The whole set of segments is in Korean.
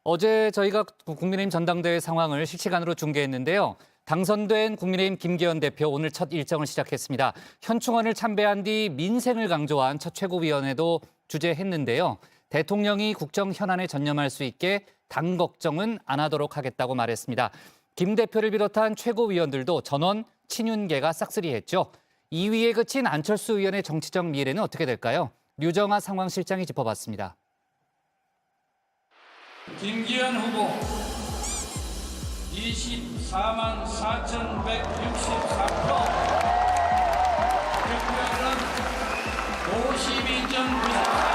어제 저희가 국민의힘 전당대회 상황을 실시간으로 중계했는데요. 당선된 국민의힘 김기현 대표 오늘 첫 일정을 시작했습니다. 현충원을 참배한 뒤 민생을 강조한 첫 최고위원회도 주재했는데요. 대통령이 국정 현안에 전념할 수 있게 당 걱정은 안 하도록 하겠다고 말했습니다. 김 대표를 비롯한 최고위원들도 전원 친윤계가 싹쓸이했죠. 2위에 그친 안철수 의원의 정치적 미래는 어떻게 될까요? 류정아 상황실장이 짚어봤습니다. 김기현 후보 24만 4,163표, 득표율은 52.94%.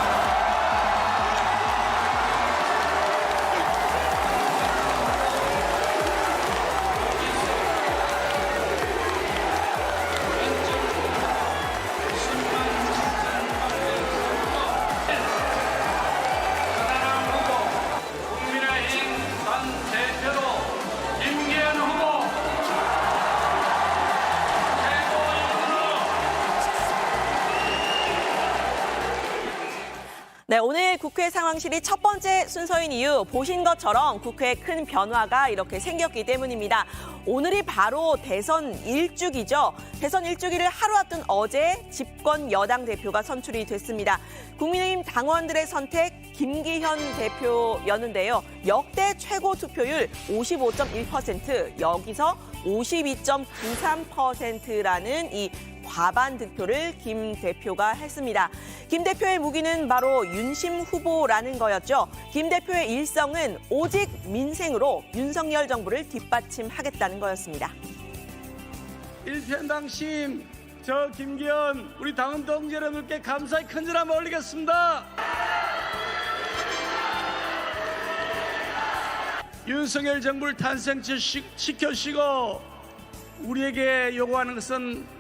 네, 오늘 국회 상황실이 첫 번째 순서인 이유 보신 것처럼 국회에 큰 변화가 이렇게 생겼기 때문입니다. 오늘이 바로 대선 일주기죠. 대선 일주기를 하루 앞둔 어제 집권 여당 대표가 선출이 됐습니다. 국민의힘 당원들의 선택 김기현 대표였는데요. 역대 최고 투표율 55.1%, 여기서 52.93%라는 이 과반 득표를 김 대표가 했습니다. 김 대표의 무기는 바로 윤심 후보라는 거였죠. 김 대표의 일성은 오직 민생으로 윤석열 정부를 뒷받침하겠다는 거였습니다. 일편당심 저 김기현 우리 당원 동지 여러분께 감사의 큰절 한번 올리겠습니다. 윤석열 정부를 탄생시켜주시고 우리에게 요구하는 것은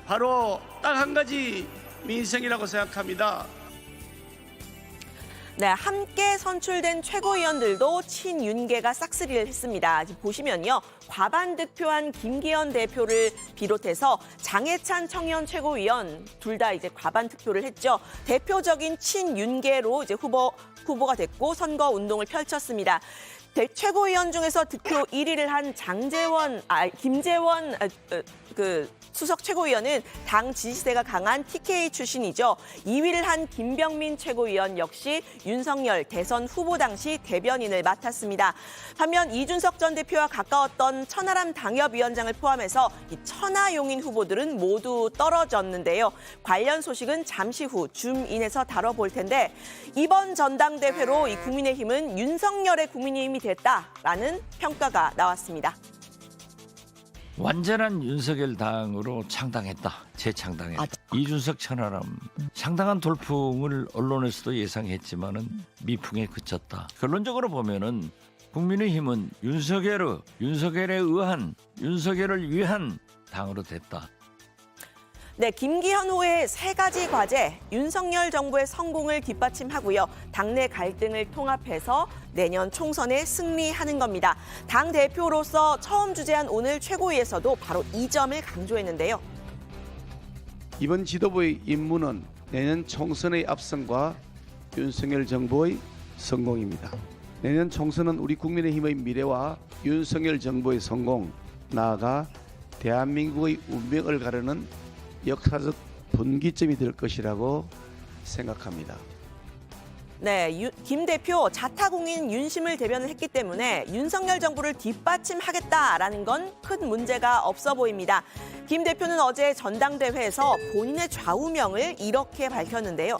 바로 딱 한 가지 민생이라고 생각합니다. 네, 함께 선출된 최고위원들도 친윤계가 싹쓸이를 했습니다. 지금 보시면요. 과반 득표한 김기현 대표를 비롯해서 장해찬 청년 최고위원 둘 다 이제 과반 득표를 했죠. 대표적인 친윤계로 이제 후보가 됐고 선거 운동을 펼쳤습니다. 최고위원 중에서 득표 1위를 한 김재원 수석 최고위원은 당 지지세가 강한 TK 출신이죠. 2위를 한 김병민 최고위원 역시 윤석열 대선 후보 당시 대변인을 맡았습니다. 반면 이준석 전 대표와 가까웠던 천하람 당협위원장을 포함해서 이 천하용인 후보들은 모두 떨어졌는데요. 관련 소식은 잠시 후 줌인에서 다뤄볼 텐데 이번 전당대회로 이 국민의힘은 윤석열의 국민의힘이 됐다라는 평가가 나왔습니다. 완전한 윤석열 당으로 창당했다. 재창당했다. 이준석 천하람 상당한 돌풍을 언론에서도 예상했지만은 미풍에 그쳤다. 결론적으로 보면은 국민의힘은 윤석열을 위한 당으로 됐다. 네, 김기현 후의 세 가지 과제, 윤석열 정부의 성공을 뒷받침하고요. 당내 갈등을 통합해서 내년 총선에 승리하는 겁니다. 당 대표로서 처음 주재한 오늘 최고위에서도 바로 이 점을 강조했는데요. 이번 지도부의 임무는 내년 총선의 압승과 윤석열 정부의 성공입니다. 내년 총선은 우리 국민의힘의 미래와 윤석열 정부의 성공, 나아가 대한민국의 운명을 가르는 역사적 분기점이 될 것이라고 생각합니다. 네, 김 대표 자타공인 윤심을 대변을 했기 때문에 윤석열 정부를 뒷받침하겠다라는 건 큰 문제가 없어 보입니다. 김 대표는 어제 전당대회에서 본인의 좌우명을 이렇게 밝혔는데요.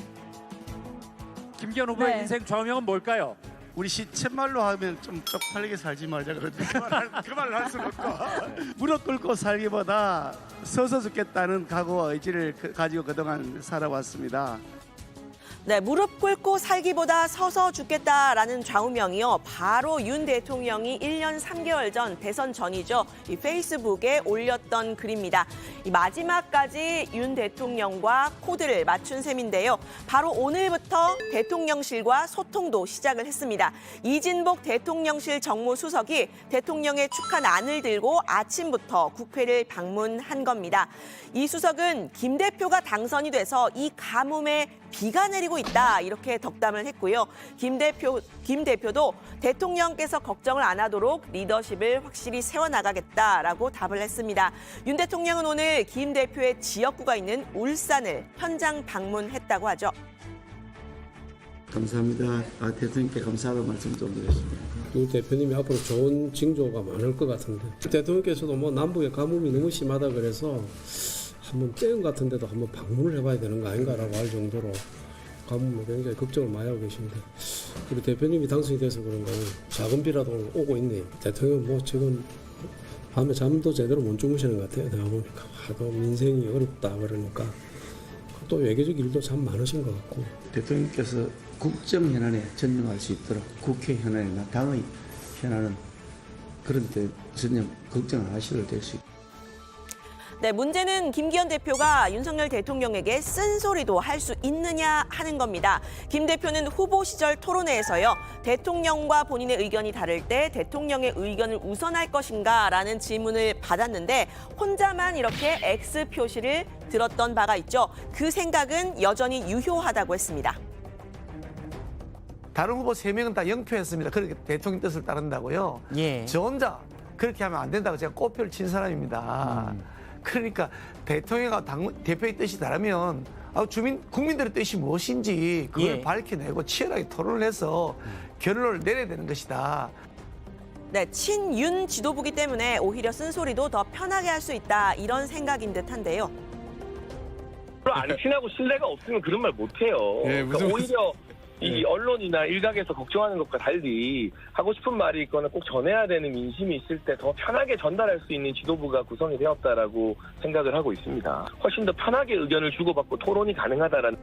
김기현 후보의 인생 좌우명은 뭘까요? 우리 시쳇말로 하면 좀 쪽팔리게 살지 말자 그러는데 그 말을 할 수는 없고 무릎 꿇고 살기보다 서서 죽겠다는 각오와 의지를 가지고 그동안 살아왔습니다. 네, 무릎 꿇고 살기보다 서서 죽겠다라는 좌우명이요. 바로 윤 대통령이 1년 3개월 전 대선 전이죠. 이 페이스북에 올렸던 글입니다. 이 마지막까지 윤 대통령과 코드를 맞춘 셈인데요. 바로 오늘부터 대통령실과 소통도 시작을 했습니다. 이진복 대통령실 정무수석이 대통령의 축하난을 들고 아침부터 국회를 방문한 겁니다. 이 수석은 김 대표가 당선이 돼서 이 가뭄에 비가 내리고 빠지고 있다 이렇게 덕담을 했고요. 김 대표도 대통령께서 걱정을 안 하도록 리더십을 확실히 세워나가겠다라고 답을 했습니다. 윤 대통령은 오늘 김 대표의 지역구가 있는 울산을 현장 방문했다고 하죠. 감사합니다. 대통령께 감사하다는 말씀 좀 드렸습니다. 윤 대표님이 앞으로 좋은 징조가 많을 것 같은데 대통령께서도 뭐 남북의 가뭄이 너무 심하다 그래서 한번 댐 같은 데도 한번 방문을 해봐야 되는 거 아닌가라고 할 정도로 가뭄에 굉장히 걱정을 많이 하고 계신데 우리 대표님이 당선이 돼서 그런가 작은 비라도 오고 있네요. 대통령 뭐 지금 밤에 잠도 제대로 못 주무시는 것 같아요. 내가 보니까 하도 민생이 어렵다 그러니까 또 외교적 일도 참 많으신 것 같고 대통령께서 국정 현안에 전념할 수 있도록 국회 현안이나 당의 현안은 그런 데 전혀 걱정 안 하셔도 될 수 있습니다. 네, 문제는 김기현 대표가 윤석열 대통령에게 쓴소리도 할 수 있느냐 하는 겁니다. 김 대표는 후보 시절 토론회에서요. 대통령과 본인의 의견이 다를 때 대통령의 의견을 우선할 것인가라는 질문을 받았는데 혼자만 이렇게 X 표시를 들었던 바가 있죠. 그 생각은 여전히 유효하다고 했습니다. 다른 후보 3명은 다 0표였습니다. 그렇게 대통령 뜻을 따른다고요. 예. 저 혼자 그렇게 하면 안 된다고 제가 꼬표를 친 사람입니다. 그러니까 대통령과 대표의 뜻이 다르면 국민들의 뜻이 무엇인지 그걸 밝혀내고 치열하게 토론을 해서 결론을 내려야 되는 것이다. 네, 친윤 지도부기 때문에 오히려 쓴소리도 더 편하게 할 수 있다 이런 생각인 듯한데요. 안 친하고 신뢰가 없으면 그런 말 못해요. 그러니까 오히려 이 언론이나 일각에서 걱정하는 것과 달리 하고 싶은 말이 있거나 꼭 전해야 되는 민심이 있을 때 더 편하게 전달할 수 있는 지도부가 구성이 되었다라고 생각을 하고 있습니다. 훨씬 더 편하게 의견을 주고받고 토론이 가능하다라는.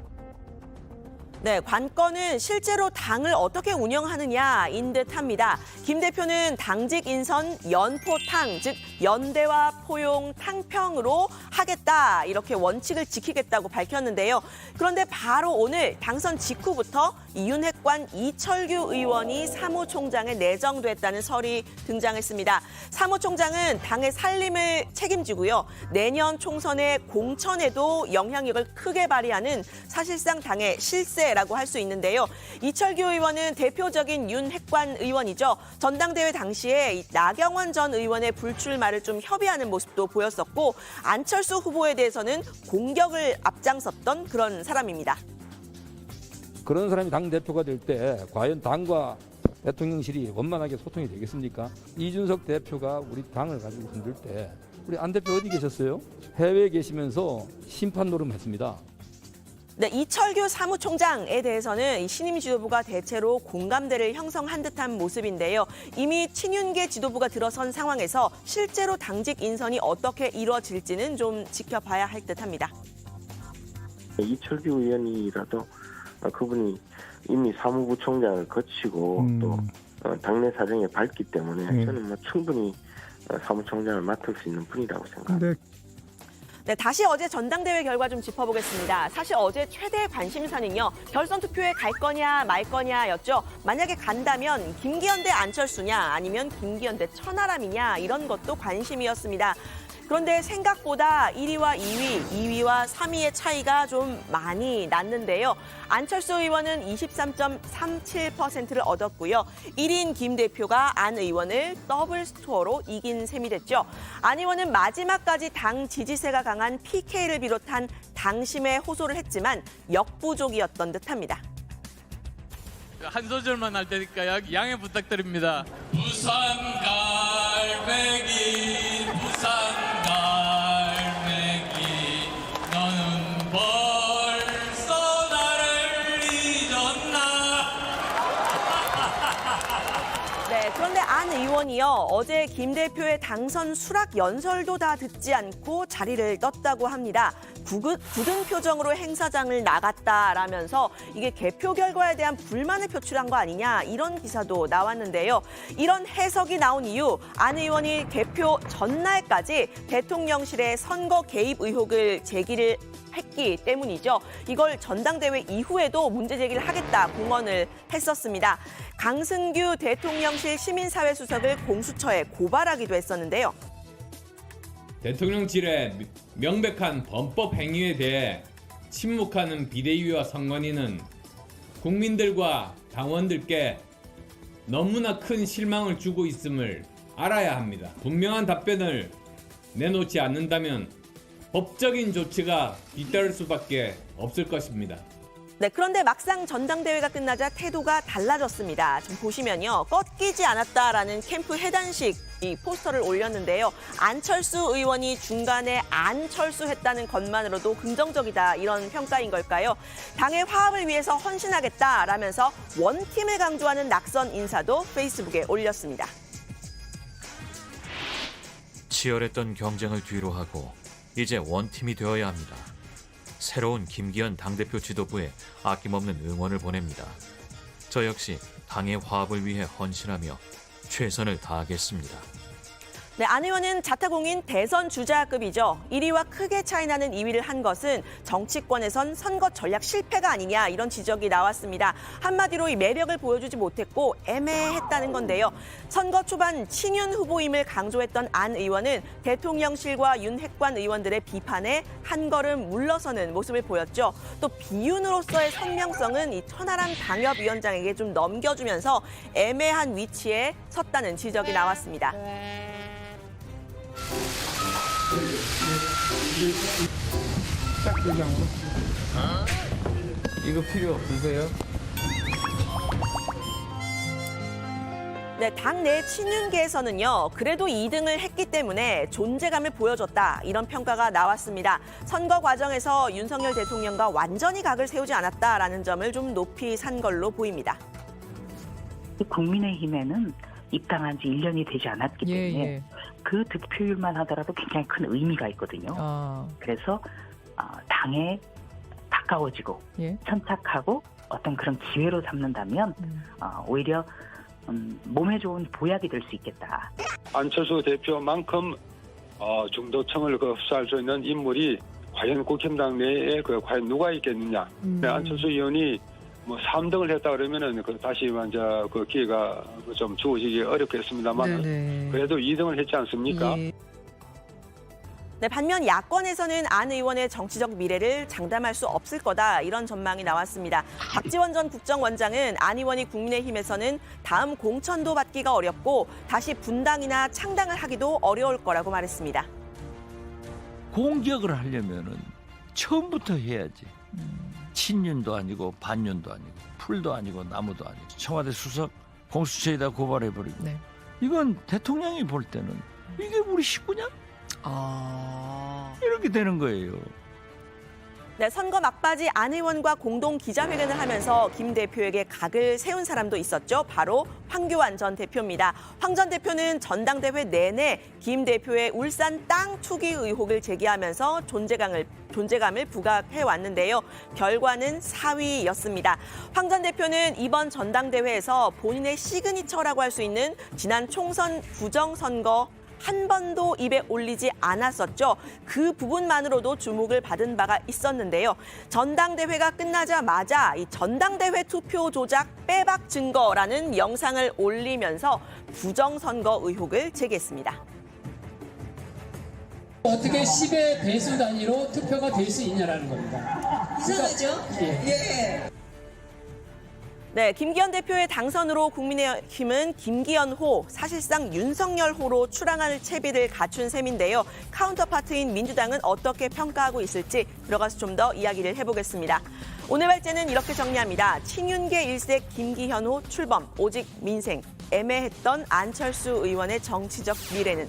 네, 관건은 실제로 당을 어떻게 운영하느냐인 듯합니다. 김 대표는 당직 인선 연포탕, 즉 연대와 포용 탕평으로 하겠다 이렇게 원칙을 지키겠다고 밝혔는데요. 그런데 바로 오늘 당선 직후부터 윤핵관 이철규 의원이 사무총장에 내정됐다는 설이 등장했습니다. 사무총장은 당의 살림을 책임지고요. 내년 총선의 공천에도 영향력을 크게 발휘하는 사실상 당의 실세라고 할 수 있는데요. 이철규 의원은 대표적인 윤핵관 의원이죠. 전당대회 당시에 나경원 전 의원의 불출마를 좀 협의하는 모습도 보였었고 안철수 후보에 대해서는 공격을 앞장섰던 그런 사람입니다. 그런 사람이 당대표가 될 때 과연 당과 대통령실이 원만하게 소통이 되겠습니까? 이준석 대표가 우리 당을 가지고 흔들 때 우리 안 대표 어디 계셨어요? 해외에 계시면서 심판 노름했습니다. 네, 이철규 사무총장에 대해서는 신임 지도부가 대체로 공감대를 형성한 듯한 모습인데요. 이미 친윤계 지도부가 들어선 상황에서 실제로 당직 인선이 어떻게 이루어질지는 좀 지켜봐야 할 듯합니다. 이철규 의원이라도 그분이 이미 사무부총장을 거치고 또 당내 사정에 밝기 때문에 저는 충분히 사무총장을 맡을 수 있는 분이라고 생각합니다. 네, 다시 어제 전당대회 결과 좀 짚어보겠습니다. 사실 어제 최대 관심사는요. 결선 투표에 갈 거냐 말 거냐였죠. 만약에 간다면 김기현 대 안철수냐 아니면 김기현 대 천하람이냐 이런 것도 관심이었습니다. 그런데 생각보다 1위와 2위, 2위와 3위의 차이가 좀 많이 났는데요. 안철수 의원은 23.37%를 얻었고요. 1위인 김 대표가 안 의원을 더블 스코어로 이긴 셈이 됐죠. 안 의원은 마지막까지 당 지지세가 강한 PK를 비롯한 당심에 호소를 했지만 역부족이었던 듯합니다. 한 소절만 할 테니까 양해 부탁드립니다. 부산 갈매기 부산 갈매기 너는 벌써 나를 잊었나. 네, 그런데 안 의원이요. 어제 김 대표의 당선 수락 연설도 다 듣지 않고 자리를 떴다고 합니다. 굳은 표정으로 행사장을 나갔다라면서 이게 개표 결과에 대한 불만을 표출한 거 아니냐 이런 기사도 나왔는데요. 이런 해석이 나온 이유 안 의원이 개표 전날까지 대통령실에 선거 개입 의혹을 제기를 했기 때문이죠. 이걸 전당대회 이후에도 문제 제기를 하겠다 공언을 했었습니다. 강승규 대통령실 시민사회수석을 공수처에 고발하기도 했었는데요. 대통령실의 명백한 범법 행위에 대해 침묵하는 비대위와 선관위는 국민들과 당원들께 너무나 큰 실망을 주고 있음을 알아야 합니다. 분명한 답변을 내놓지 않는다면 법적인 조치가 뒤따를 수밖에 없을 것입니다. 네, 그런데 막상 전당대회가 끝나자 태도가 달라졌습니다. 지금 보시면요. 꺾이지 않았다라는 캠프 해단식 이 포스터를 올렸는데요. 안철수 의원이 중간에 안철수했다는 것만으로도 긍정적이다 이런 평가인 걸까요? 당의 화합을 위해서 헌신하겠다라면서 원팀을 강조하는 낙선 인사도 페이스북에 올렸습니다. 치열했던 경쟁을 뒤로 하고 이제 원팀이 되어야 합니다. 새로운 김기현 당대표 지도부에 아낌없는 응원을 보냅니다. 저 역시 당의 화합을 위해 헌신하며 최선을 다하겠습니다. 네, 안 의원은 자타공인 대선 주자급이죠. 1위와 크게 차이나는 2위를 한 것은 정치권에선 선거 전략 실패가 아니냐 이런 지적이 나왔습니다. 한마디로 이 매력을 보여주지 못했고 애매했다는 건데요. 선거 초반 친윤 후보임을 강조했던 안 의원은 대통령실과 윤핵관 의원들의 비판에 한 걸음 물러서는 모습을 보였죠. 또 비윤으로서의 선명성은 이 천하람 당협위원장에게 좀 넘겨주면서 애매한 위치에 섰다는 지적이 나왔습니다. 이거 필요 없으세요? 네, 당내 친윤계에서는요. 그래도 2등을 했기 때문에 존재감을 보여줬다 이런 평가가 나왔습니다. 선거 과정에서 윤석열 대통령과 완전히 각을 세우지 않았다라는 점을 좀 높이 산 걸로 보입니다. 국민의힘에는 입당한 지 1년이 되지 않았기 때문에 그 득표율만 하더라도 굉장히 큰 의미가 있거든요. 그래서 당에 가까워지고 천착하고 어떤 그런 기회로 삼는다면 오히려 몸에 좋은 보약이 될 수 있겠다. 안철수 대표만큼 중도층을 흡수할 수 있는 인물이 과연 국힘당 내에 과연 누가 있겠느냐. 안철수 의원이 뭐 3등을 했다 그러면은 다시 먼저 그 기회가 좀 주어지기 어렵겠습니다만 그래도 2등을 했지 않습니까? 네, 반면 야권에서는 안 의원의 정치적 미래를 장담할 수 없을 거다 이런 전망이 나왔습니다. 박지원 전 국정원장은 안 의원이 국민의힘에서는 다음 공천도 받기가 어렵고 다시 분당이나 창당을 하기도 어려울 거라고 말했습니다. 공격을 하려면은 처음부터 해야지. 친윤도 아니고 반윤도 아니고 풀도 아니고 나무도 아니고 청와대 수석 공수처에다 고발해버리고 이건 대통령이 볼 때는 이게 우리 식구냐? 이렇게 되는 거예요. 네, 선거 막바지 안 의원과 공동 기자회견을 하면서 김 대표에게 각을 세운 사람도 있었죠. 바로 황교안 전 대표입니다. 황 전 대표는 전당대회 내내 김 대표의 울산 땅 투기 의혹을 제기하면서 존재감을 부각해 왔는데요. 결과는 4위였습니다. 황 전 대표는 이번 전당대회에서 본인의 시그니처라고 할 수 있는 지난 총선 부정선거 한 번도 입에 올리지 않았었죠. 그 부분만으로도 주목을 받은 바가 있었는데요. 전당대회가 끝나자마자 이 전당대회 투표 조작 빼박 증거라는 영상을 올리면서 부정선거 의혹을 제기했습니다. 어떻게 10의 배수 단위로 투표가 될 수 있냐라는 겁니다. 이상하죠? 예. 네, 김기현 대표의 당선으로 국민의힘은 김기현호, 사실상 윤석열호로 출항할 채비를 갖춘 셈인데요. 카운터파트인 민주당은 어떻게 평가하고 있을지 들어가서 좀 더 이야기를 해보겠습니다. 오늘 발제는 이렇게 정리합니다. 친윤계 일색 김기현호 출범, 오직 민생, 애매했던 안철수 의원의 정치적 미래는.